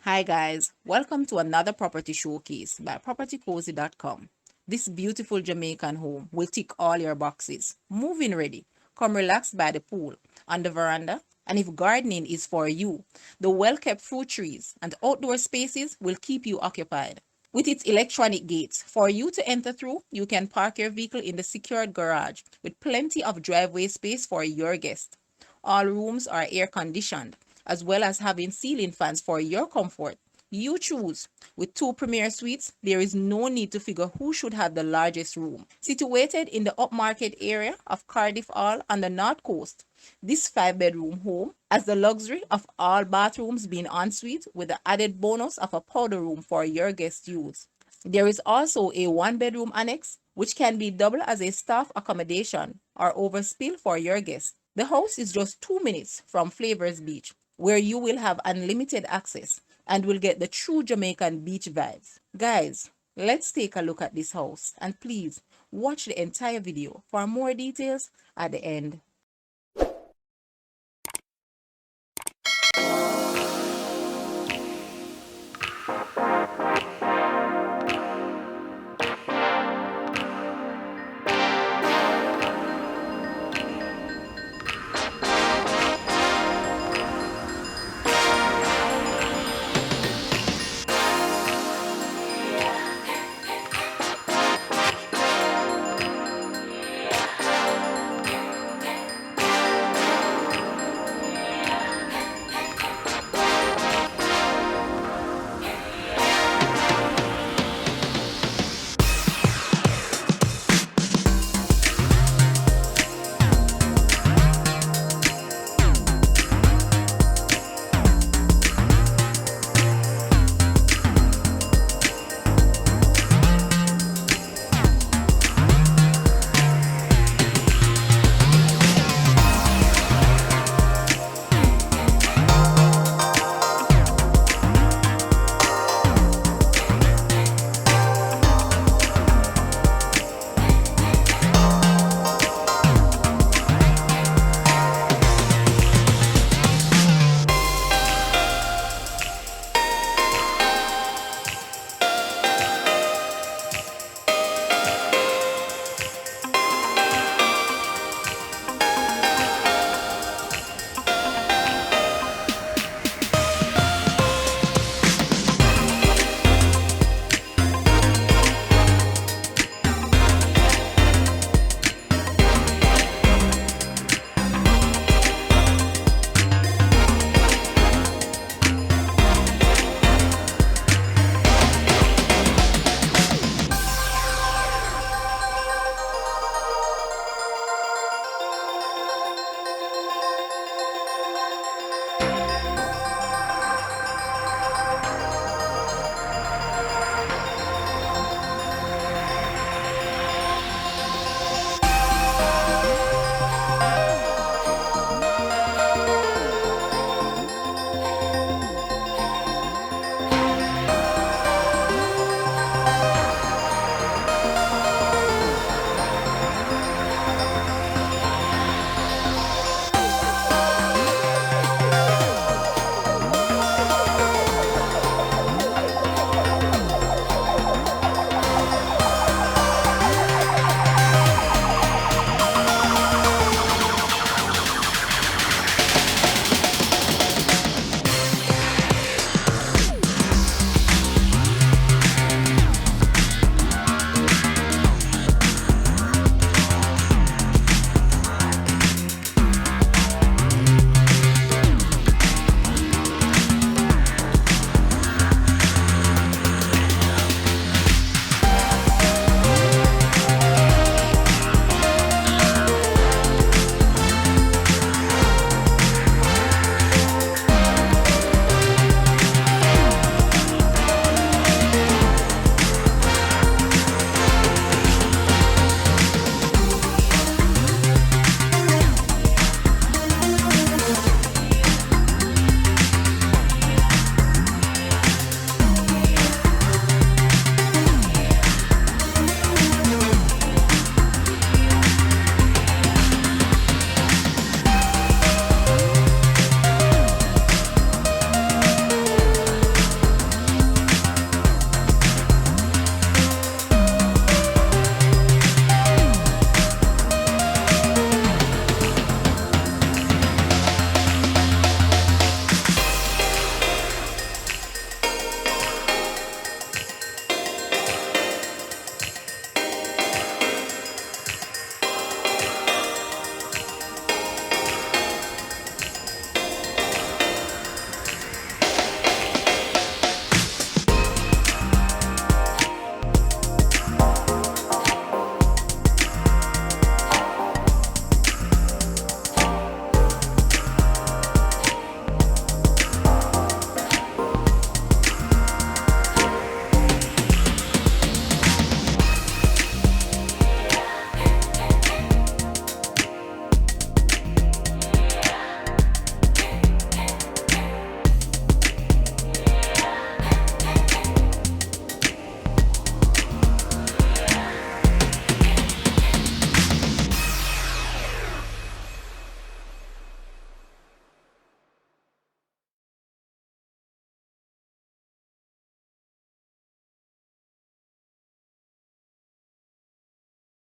Hi guys, welcome to another property showcase by propertycozy.com. This beautiful Jamaican home will tick all your boxes. Move-in ready. Come relax by the pool, on the veranda, and if gardening is for you, the well-kept fruit trees and outdoor spaces will keep you occupied. With its electronic gates, for you to enter through, you can park your vehicle in the secured garage with plenty of driveway space for your guests. All rooms are air conditioned, as well as having ceiling fans for your comfort. You choose. With two premier suites, there is no need to figure who should have the largest room. Situated in the upmarket area of Cardiff Hall on the North Coast, this 5-bedroom home has the luxury of all bathrooms being ensuite with the added bonus of a powder room for your guest use. There is also a 1-bedroom annex which can be double as a staff accommodation or overspill for your guests. The house is just 2 minutes from Flavors Beach, where you will have unlimited access and will get the true Jamaican beach vibes. Guys, let's take a look at this house and please watch the entire video for more details at the end.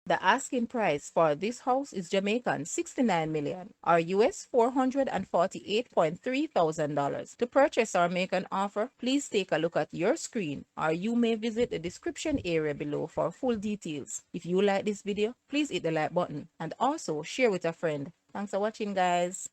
The asking price for this house is Jamaican 69 million or US $448.3 thousand. To purchase or make an offer, please take a look at your screen or you may visit the description area below for full details. If you like this video, please hit the like button and also share with a friend. Thanks for watching, guys.